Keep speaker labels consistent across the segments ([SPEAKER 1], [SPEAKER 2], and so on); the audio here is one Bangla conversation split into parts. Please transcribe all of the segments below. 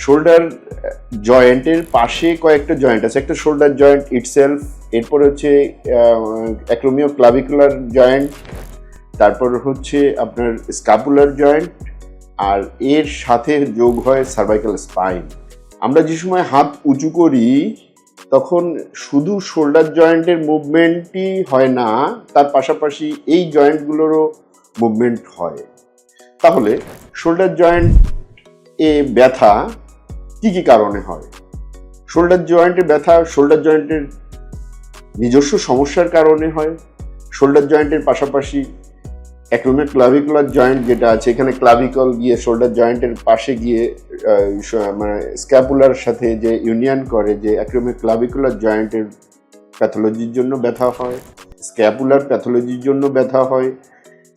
[SPEAKER 1] শোল্ডার জয়েন্টের পাশে কয়েকটা জয়েন্ট আছে, একটা শোল্ডার জয়েন্ট ইটসেলফ, এরপর হচ্ছে অ্যাক্রোমিও ক্লাভিকুলার জয়েন্ট, তারপর হচ্ছে আপনার স্ক্যাপুলার জয়েন্ট, আর এর সাথে যোগ হয় সার্ভাইকাল স্পাইন। আমরা যে সময় হাত উঁচু করি তখন শুধু শোল্ডার জয়েন্টের মুভমেন্টই হয় না, তার পাশাপাশি এই জয়েন্টগুলোরও মুভমেন্ট হয়। তাহলে শোল্ডার জয়েন্ট এ ব্যথা কি কি কারণে হয়? শোল্ডার জয়েন্টে ব্যথা শোল্ডার জয়েন্টের নিজস্ব সমস্যার কারণে হয়। শোল্ডার জয়েন্টের পাশাপাশি অ্যাক্রোমিও ক্লাভিকুলার জয়েন্ট যেটা আছে, এখানে ক্লাভিকল গিয়ে শোল্ডার জয়েন্টের পাশে গিয়ে মানে স্ক্যাপুলার সাথে যে ইউনিয়ন করে, যে অ্যাক্রোমিও ক্লাভিকুলার জয়েন্টের প্যাথোলজির জন্য ব্যথা হয়, স্ক্যাপুলার প্যাথোলজির জন্য ব্যথা হয়,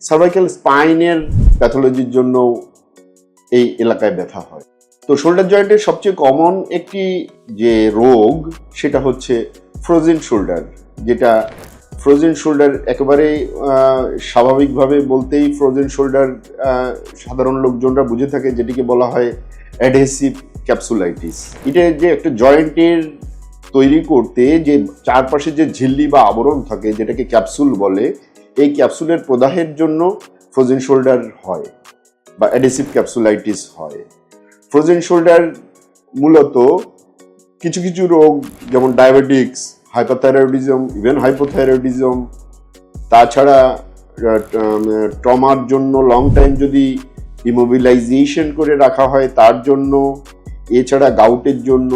[SPEAKER 1] সার্ভাইকাল স্পাইনের প্যাথোলজির জন্য এই এলাকায় ব্যথা হয়। তো শোল্ডার জয়েন্টের সবচেয়ে কমন একটি যে রোগ সেটা হচ্ছে ফ্রোজেন শোল্ডার, যেটা ফ্রোজেন শোল্ডার একেবারেই স্বাভাবিকভাবে বলতেই ফ্রোজেন শোল্ডার সাধারণ লোকজনরা বুঝে থাকে, যেটিকে বলা হয় অ্যাডহেসিভ ক্যাপসুলাইটিস। এটা যে একটা জয়েন্টের তৈরি করতে যে চারপাশে যে ঝিল্লি বা আবরণ থাকে যেটাকে ক্যাপসুল বলে, এই ক্যাপসুলের প্রদাহের জন্য ফ্রোজেন শোল্ডার হয় বা অ্যাডহেসিভ ক্যাপসুলাইটিস হয়। ফ্রোজেন শোল্ডার মূলত কিছু কিছু রোগ যেমন ডায়াবেটিক্স, হাইপারথাইরয়েডিজম, ইভেন হাইপোথাইরয়েডিজম, তাছাড়া ট্রমার জন্য লং টাইম যদি ইমোবিলাইজেশন করে রাখা হয় তার জন্য, এছাড়া গাউটের জন্য,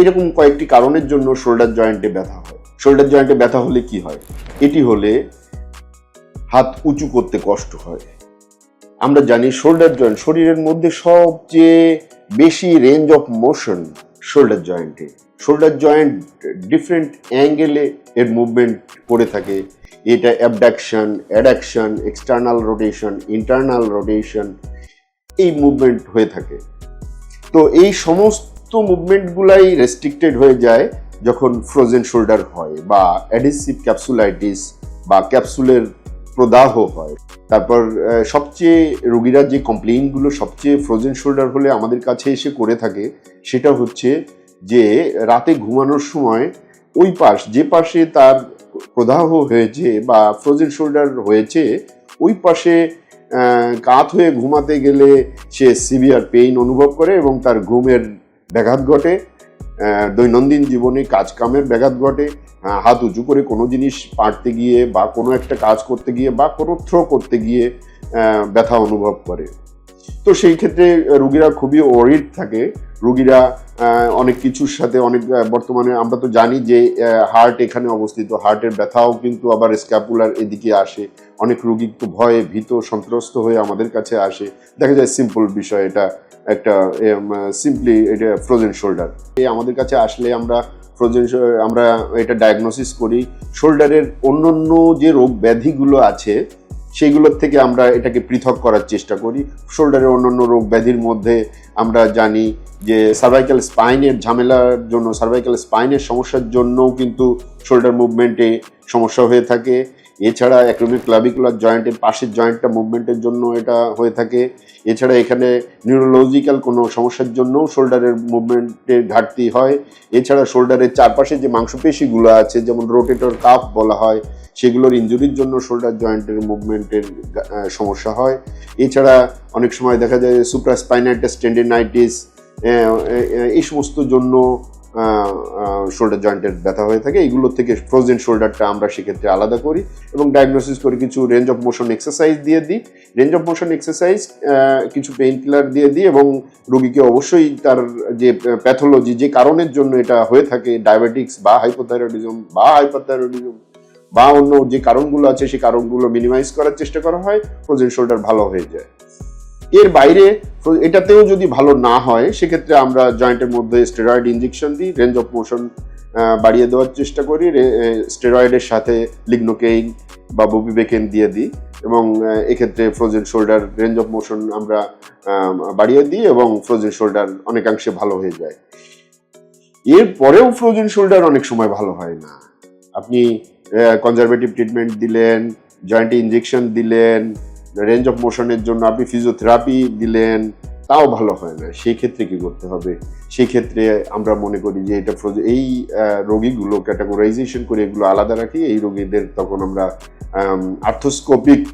[SPEAKER 1] এরকম কয়েকটি কারণের জন্য শোল্ডার জয়েন্টে ব্যথা হয়। শোল্ডার জয়েন্টে ব্যথা হলে কি হয়? এটি হলে হাত উঁচু করতে কষ্ট হয়। আমরা জানি শোল্ডার জয়েন্ট শরীরের মধ্যে সবচেয়ে বেশি রেঞ্জ অফ মোশন শোল্ডার জয়েন্টে। শোল্ডার জয়েন্ট ডিফারেন্ট অ্যাঙ্গেলে এর মুভমেন্ট করে থাকে। এটা abduction, addiction, external rotation, internal rotation, এই মুভমেন্ট হয়ে থাকে। তো এই সমস্ত মুভমেন্টগুলাই রেস্ট্রিক্টেড হয়ে যায় যখন ফ্রোজেন শোল্ডার হয় বা অ্যাডহেসিভ ক্যাপসুলাইটিস বা ক্যাপসুলের প্রদাহ হয়। তারপর সবচেয়ে রোগীরা যে কমপ্লেইনগুলো সবচেয়ে ফ্রোজেন শোল্ডার হলে আমাদের কাছে এসে করে থাকে সেটা হচ্ছে যে রাতে ঘুমানোর সময় ওই পাশ, যে পাশে তার প্রদাহ হয়েছে বা ফ্রোজেন শোল্ডার হয়েছে, ওই পাশে কাত হয়ে ঘুমাতে গেলে সে সিভিয়ার পেইন অনুভব করে এবং তার ঘুমের ব্যাঘাত ঘটে, দৈনন্দিন জীবনে কাজকামের ব্যাঘাত ঘটে, হাত উঁচু করে কোনো জিনিস পাড়তে গিয়ে বা কোনো একটা কাজ করতে গিয়ে বা কোনো থ্রো করতে গিয়ে ব্যথা অনুভব করে। তো সেই ক্ষেত্রে রুগীরা খুবই ওয়ারিড থাকে। রুগীরা অনেক কিছুর সাথে অনেক, বর্তমানে আমরা তো জানি যে হার্ট এখানে অবস্থিত, হার্টের ব্যথাও কিন্তু আবার স্ক্যাপুলার এদিকে আসে। অনেক রুগী তো ভয়ে ভীত সন্ত্রস্ত হয়ে আমাদের কাছে আসে। দেখা যায় সিম্পল বিষয়, এটা একটা সিম্পলি এটা ফ্রোজেন শোল্ডার। আমাদের কাছে আসলে আমরা আমরা এটা ডায়াগনোসিস করি। শোল্ডারের অন্যান্য যে রোগ ব্যাধিগুলো আছে সেইগুলোর থেকে আমরা এটাকে পৃথক করার চেষ্টা করি। শোল্ডারের অন্যান্য রোগ ব্যাধির মধ্যে আমরা জানি যে সার্ভাইকাল স্পাইনের ঝামেলার জন্য, সার্ভাইকাল স্পাইনের সমস্যার জন্যও কিন্তু শোল্ডার মুভমেন্টে সমস্যা হয়ে থাকে। এছাড়া অ্যাক্রোমিও ক্লাভিকুলার জয়েন্টের পাশের জয়েন্টটা মুভমেন্টের জন্য এটা হয়ে থাকে। এছাড়া এখানে নিউরোলজিক্যাল কোনো সমস্যার জন্যও শোল্ডারের মুভমেন্টের ঘাটতি হয়। এছাড়া শোল্ডারের চারপাশে যে মাংসপেশিগুলো আছে, যেমন রোটেটর কাফ বলা হয়, সেগুলোর ইনজুরির জন্য শোল্ডার জয়েন্টের মুভমেন্টের সমস্যা হয়। এছাড়া অনেক সময় দেখা যায় সুপ্রাস্পাইনাইটাস টেন্ডিনাইটিস, এই সমস্ত জন্য শোল্ডার জয়েন্টের ব্যথা হয়ে থাকে। এইগুলোর থেকে ফ্রোজেন শোল্ডারটা আমরা সেক্ষেত্রে আলাদা করি এবং ডায়াগনোসিস করি, কিছু রেঞ্জ অফ মোশন এক্সারসাইজ দিয়ে দিই। রেঞ্জ অফ মোশন এক্সারসাইজ, কিছু পেইন কিলার দিয়ে দিই এবং রোগীকে অবশ্যই তার যে প্যাথোলজি, যে কারণের জন্য এটা হয়ে থাকে, ডায়াবেটিক্স বা হাইপোথাইরয়েডিজম বা হাইপারথাইরয়েডিজম বা অন্য যে কারণগুলো আছে সেই কারণগুলো মিনিমাইজ করার চেষ্টা করা হয়, ফ্রোজেন শোল্ডার ভালো হয়ে যায়। এর বাইরে এটাতেও যদি ভালো না হয় সেক্ষেত্রে আমরা জয়েন্টের মধ্যে স্টেরয়েড ইনজেকশন দিই, রেঞ্জ অফ মোশন বাড়িয়ে দেওয়ার চেষ্টা করি। স্টেরয়েডের সাথে লিগনোকেইন বা বুপিবেকেন দিয়ে দিই এবং এক্ষেত্রে frozen shoulder range of motion আমরা বাড়িয়ে দিই এবং ফ্রোজেন শোল্ডার অনেকাংশে ভালো হয়ে যায়। এরপরেও ফ্রোজেন শোল্ডার অনেক সময় ভালো হয় না। আপনি কনজারভেটিভ ট্রিটমেন্ট দিলেন, জয়েন্টে ইনজেকশন দিলেন, রেঞ্জ অফ মোশনের জন্য আপনি ফিজিওথেরাপি দিলেন, তাও ভালো হয় না, সেই ক্ষেত্রে কি করতে হবে? সেই ক্ষেত্রে আমরা মনে করি যে এটা এই রোগীগুলো ক্যাটাগরাইজেশন করে এগুলো আলাদা রাখি। এই রোগীদের তখন আমরা আর্থোস্কোপিক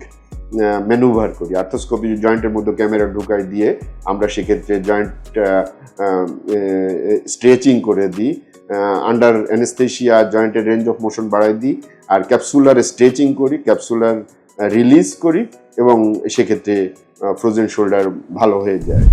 [SPEAKER 1] ম্যানুভার করি, আর্থোস্কোপিক জয়েন্টের মধ্যে ক্যামেরা ঢুকাই দিয়ে আমরা সেক্ষেত্রে জয়েন্ট স্ট্রেচিং করে দিই, আন্ডার অ্যানেস্থেশিয়া জয়েন্টের রেঞ্জ অফ মোশন বাড়াই দিই, আর ক্যাপসুলার স্ট্রেচিং করি, ক্যাপসুলার রিলিজ করি, এবং সেক্ষেত্রে ফ্রোজেন শোল্ডার ভালো হয়ে যায়।